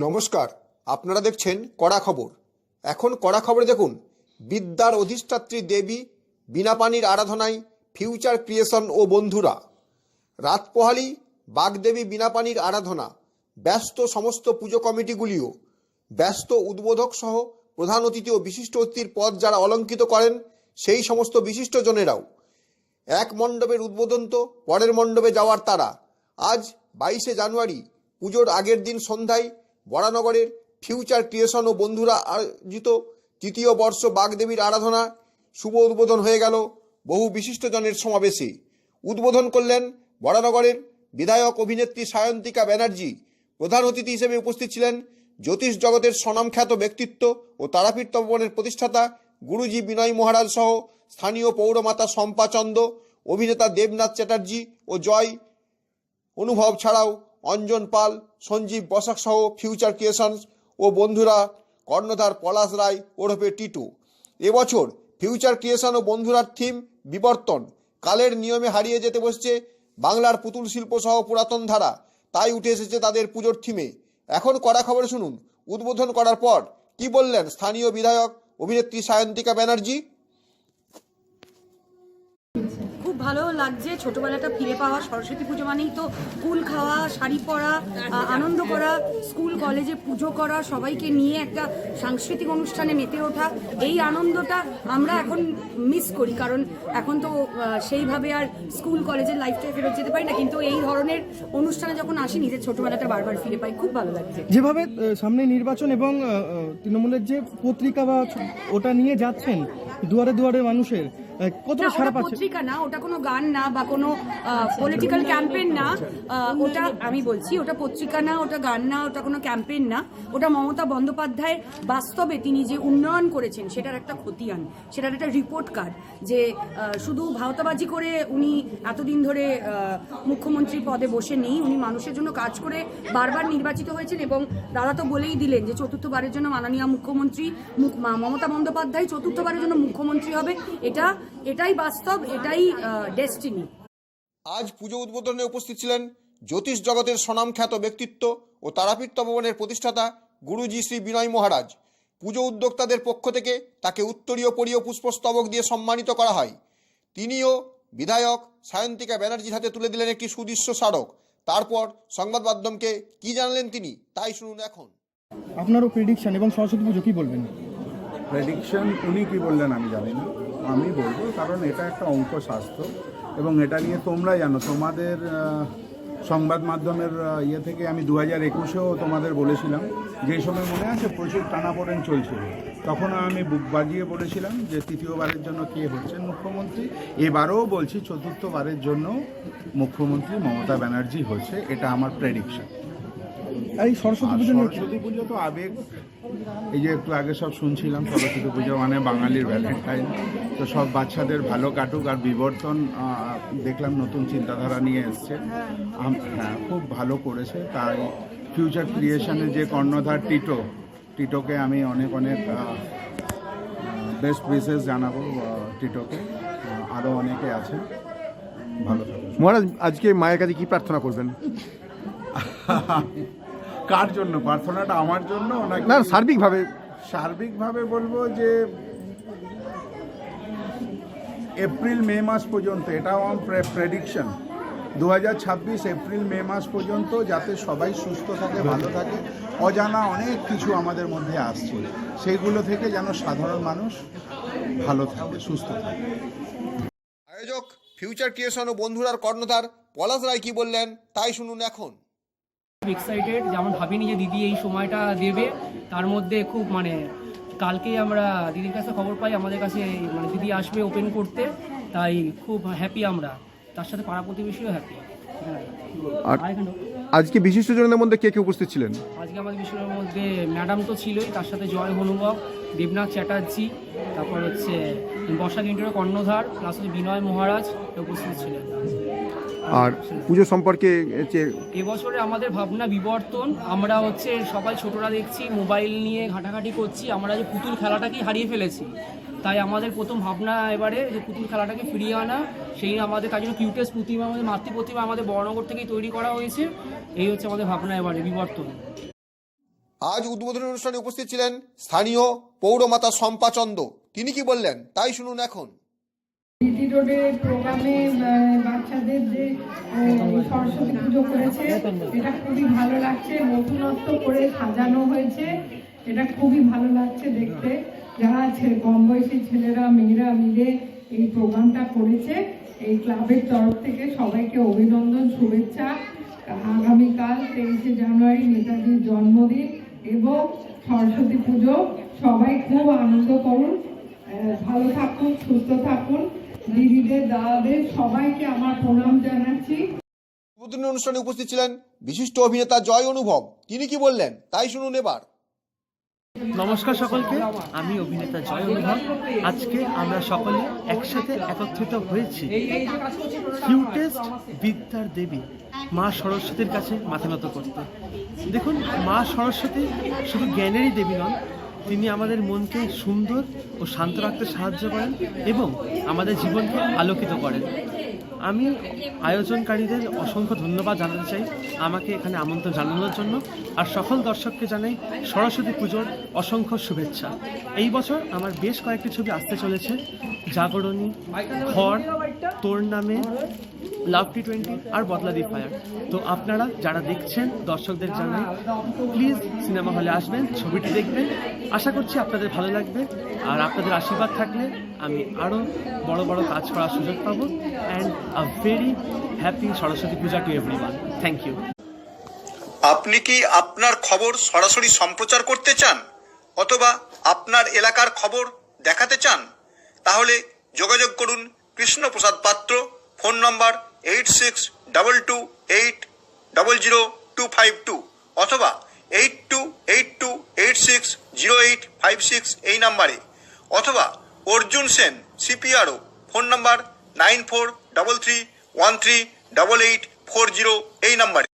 নমস্কার, আপনারা দেখছেন কড়া খবর। এখন কড়া খবরে দেখুন, বিদ্যার অধিষ্ঠাত্রী দেবী বীণাপাণির আরাধনায় ফিউচার ক্রিয়েশন ও বন্ধুরা। রাত পোহালি বাগদেবী বীণাপাণির আরাধনা, ব্যস্ত সমস্ত পুজো কমিটিগুলিও, ব্যস্ত উদ্বোধক সহ প্রধান অতিথি ও বিশিষ্ট অতিথির পদ যারা অলঙ্কিত করেন সেই সমস্ত বিশিষ্টজনেরাও। এক মণ্ডপের উদ্বোধন তো পরের মণ্ডপে যাওয়ার তারা। আজ 22শে জানুয়ারি পুজোর আগের দিন সন্ধ্যায় বরানগরের ফিউচার ক্রিয়েশন ও বন্ধুরা আয়োজিত তৃতীয় বর্ষ বাগদেবীর আরাধনা শুভ উদ্বোধন হয়ে গেল বহু বিশিষ্টজনের সমাবেশে। উদ্বোধন করলেন বরানগরের বিধায়ক অভিনেত্রী সায়ন্তিকা ব্যানার্জি। প্রধান অতিথি হিসেবে উপস্থিত ছিলেন জ্যোতিষ জগতের স্বনামখ্যাত ব্যক্তিত্ব ও তারাপীঠ তপবনের প্রতিষ্ঠাতা গুরুজি বিনয় মহারাজ সহ স্থানীয় পৌরমাতা শম্পা চন্দ, অভিনেতা দেবনাথ চ্যাটার্জি ও জয় অনুভব ছাড়াও অঞ্জন পাল, সঞ্জীব বসাক সহ ফিউচার ক্রিয়েশনস ও বন্ধুরা কর্ণধার পলাশ রায় ওরফে টিটু। এবছর ফিউচার ক্রিয়েশন ও বন্ধুরার থিম বিবর্তন। কালের নিয়মে হারিয়ে যেতে বসছে বাংলার পুতুল শিল্প সহ পুরাতন ধারা, তাই উঠে এসেছে তাদের পুজোর থিমে। এখন কড়া খবর শুনুন উদ্বোধন করার পর কি বললেন স্থানীয় বিধায়ক অভিনেত্রী সায়ন্তিকা ব্যানার্জি। খুব ভালো লাগছে, ছোটবেলাটা ফিরে পাওয়া। সরস্বতী পুজো মানেই তো কুল খাওয়া, শাড়ি পরা, আনন্দ করা, স্কুল কলেজে পুজো করা, সবাইকে নিয়ে একটা সাংস্কৃতিক অনুষ্ঠানে মেতে ওঠা। এই আনন্দটা আমরা এখন মিস করি, কারণ এখন তো সেইভাবে আর স্কুল কলেজের লাইফটাই ফেরত যেতে পারি না, কিন্তু এই ধরনের অনুষ্ঠানে যখন আসি নিজের ছোটবেলাটা বারবার ফিরে পাই, খুব ভালো লাগছে। যেভাবে সামনে নির্বাচন এবং তৃণমূলের যে পত্রিকা বা ওটা নিয়ে যাচ্ছেন দুয়ারে দুয়ারে মানুষের, কতটা সারা পাচ্ছে? পত্রিকা না, ওটা কোনো গান না বা কোনো পলিটিক্যাল ক্যাম্পেইন না। ওটা আমি বলছি, ওটা পত্রিকা না, ওটা গান না, ওটা কোনো ক্যাম্পেইন না। ওটা মমতা বন্দ্যোপাধ্যায় বাস্তবে তিনি যে উন্নয়ন করেছেন সেটার একটা খতিয়ান, সেটার একটা রিপোর্ট কার্ড। যে শুধু ভাওতাবাজি করে উনি এতদিন ধরে মুখ্যমন্ত্রী পদে বসে নেই, উনি মানুষের জন্য কাজ করে বারবার নির্বাচিত হয়েছেন। এবং দাদা তো বলেই দিলেন যে চতুর্থবারের জন্য মাননীয় মুখ্যমন্ত্রী মমতা বন্দ্যোপাধ্যায় চতুর্থবারের জন্য মুখ্যমন্ত্রী হবে। এটাই বাস্তব, এটাই ডেস্টিনি। আজ পুজো উদ্বোধনে উপস্থিত ছিলেন জ্যোতিষ জগতের স্বনামখ্যাত ব্যক্তিত্ব ও তারাপীঠ তপবনের প্রতিষ্ঠাতা গুরুজি শ্রী বিনয় মহারাজ। পুজো উদ্যোক্তাদের পক্ষ থেকে তাকে উত্তরীয় পরীয় পুষ্পস্তবক দিয়ে সম্মানিত করা হয়। তিনিও বিধায়ক সায়ন্তিকা ব্যানার্জির হাতে তুলে দিলেন একটি সুদৃশ্য স্মারক। তারপর সংবাদ মাধ্যমকে কি জানালেন তিনি, তাই শুনুন এখন। আপনারও প্রেডিকশন এবং সরস্বতী পুজো কি বলবেন? প্রেডিকশন উনি কি বললেন আমি জানি না, আমি বলবো কারণ এটা একটা অঙ্কশাস্ত্র এবং এটা নিয়ে তোমরা জানো, তোমাদের সংবাদ মাধ্যমের ইয়ে থেকে আমি 2021-এও তোমাদের বলেছিলাম, যেই সময় মনে আছে প্রচুর টানাপোড়েন চলছিল, তখন আমি বুক বাজিয়ে বলেছিলাম যে তৃতীয়বারের জন্য কে হচ্ছেন মুখ্যমন্ত্রী। এবারেও বলছি চতুর্থবারের জন্য মুখ্যমন্ত্রী মমতা ব্যানার্জি হচ্ছে, এটা আমার প্রেডিকশন। এই সরস্বতী পুজো তো আবেগ। এই যে একটু আগে সব শুনছিলাম, সরস্বতী পুজো মানে বাঙালির ভ্যালেন্টাইন, তো সব বাচ্চাদের ভালো কাটুক। আর বিবর্তন দেখলাম নতুন চিন্তাধারা নিয়ে এসছে, হ্যাঁ খুব ভালো করেছে। তাই ফিউচার ক্রিয়েশনের যে কর্ণধার টিটোকে আমি অনেক অনেক বেস্ট উইশেস জানাবো টিটোকে, আরও অনেকে আছে। ভালো থাকবে মহারাজ। আজকে মায়ের কাছে কি প্রার্থনা করবেন? কার জন্য প্রার্থনাটা? আমার জন্য না, সার্বিকভাবে বলবো যে এপ্রিল মে মাস পর্যন্ত, এটাও আমার প্রেডিকশন, 2026 এপ্রিল মে মাস পর্যন্ত যাতে সবাই সুস্থ থাকে, ভালো থাকে। অজানা অনেক কিছু আমাদের মধ্যে আসছে, সেইগুলো থেকে যেন সাধারণ মানুষ ভালো থাকে, সুস্থ থাকে। আয়োজক ফিউচার ক্রিয়েশন ও বন্ধুরার কর্ণধার পলাশ রায় কি বললেন, তাই শুনুন এখন। এক্সাইটেড, যেমন ভাবিনি যে দিদি এই সময়টা দেবে। তার মধ্যে খুব কালকেই আমরা দিদির কাছে খবর পাই আমাদের কাছে দিদি আসবে ওপেন করতে, তাই খুব হ্যাপি আমরা, তার সাথে পাড়া প্রতিবেশীও হ্যাপি। আর আজকে বিশিষ্টজনদের মধ্যে কে কে উপস্থিত ছিলেন? আজকে আমাদের বিশিষ্টজনের মধ্যে ম্যাডাম তো ছিলই, তার সাথে জয় অনুভব, দেবনাথ চ্যাটার্জি, তারপর বর্ষা ইন্টারের কর্ণধার, প্লাস বিনয় মহারাজ উপস্থিত ছিলেন। আর পুজো সম্পর্কে এবছরে আমাদের ভাবনা বিবর্তন। আমরা সবাই ছোটরা দেখছি মোবাইল নিয়ে ঘাটাঘাটি করছি, আমরা যে পুতুল খেলাটাকেই হারিয়ে ফেলেছি, তাই আমাদের প্রথম ভাবনা এবারে যে পুতুল খেলাটাকে ফিরিয়ে আনা। সেই আমাদের তার জন্য কিউটেস্ট প্রতিমা, আমাদের মাতৃ প্রতিমা আমাদের বড়নগর থেকেই তৈরি করা হয়েছে। এই হচ্ছে আমাদের ভাবনা এবারে বিবর্তন। আজ উদ্বোধনী অনুষ্ঠানে উপস্থিত ছিলেন স্থানীয় পৌরমাতা শম্পা চন্দ। তিনি কি বললেন তাই শুনুন এখন। জিটি রোডের প্রোগ্রামে বাচ্চাদের যে সরস্বতী পুজো করেছে এটা খুবই ভালো লাগছে, নতুনত্ব করে সাজানো হয়েছে, এটা খুবই ভালো লাগছে দেখতে। যারা কম বয়সী ছেলেরা মেয়েরা মিলে এই প্রোগ্রামটা করেছে, এই ক্লাবের তরফ থেকে সবাইকে অভিনন্দন, শুভেচ্ছা। আগামীকাল 23শে জানুয়ারি নেতাজির জন্মদিন এবং সরস্বতী পুজো, সবাই খুব আনন্দ করুন, ভালো থাকুন, সুস্থ থাকুন। দিদিদের দাদাদের সবাইকে আমার প্রণাম জানাচ্ছি। উদ্বোধনী অনুষ্ঠানে উপস্থিত ছিলেন বিশিষ্ট অভিনেতা জয় অনুভব। তিনি কি বললেন তাই শুনুন এবার। নমস্কার সকলকে, আমি অভিনেতা জয় অনুভব। আজকে আমরা সকলে একসাথে একত্রিত হয়েছি কিউটেস্ট বিদ্যার দেবী মা সরস্বতীর কাছে মাথা নত করতে। দেখুন, মা সরস্বতী শুধু জ্ঞানেরই দেবী নন, তিনি আমাদের মনকে সুন্দর ও শান্ত রাখতে সাহায্য করেন এবং আমাদের জীবনকে আলোকিত করেন। আমি আয়োজনকারীদের অসংখ্য ধন্যবাদ জানাতে চাই আমাকে এখানে আমন্ত্রণ জানানোর জন্য, আর সকল দর্শককে জানাই সরস্বতী পুজোর অসংখ্য শুভেচ্ছা। এই বছর আমার বেশ কয়েকটি ছবি আসতে চলেছে, জাগরণী, ঘর, তোর নামে, লাভ টি20 আর বদলা দি ফায়ার। তো আপনারা যারা দেখছেন দর্শকদের জানাই প্লিজ সিনেমা হলে আসবেন, ছবিটি দেখবেন। আশা করছি আপনাদের ভালো লাগবে, আর আপনাদের আশীর্বাদ থাকলে আমি আরও বড় বড় কাজ করার সুযোগ পাবো। And a very happy Saraswati Puja to everyone. Thank you. আপনি কি আপনার খবর সরাসরি সম্প্রচার করতে চান অথবা আপনার এলাকার খবর দেখাতে চান? তাহলে যোগাযোগ করুন কৃষ্ণপ্রসাদ পাত্র, ফোন নম্বর 8622800252 অথবা 8282860856 এই নাম্বারে, অথবা অর্জুন সেন সিপিআরও, ফোন নম্বর 9433138840 এই নাম্বারে।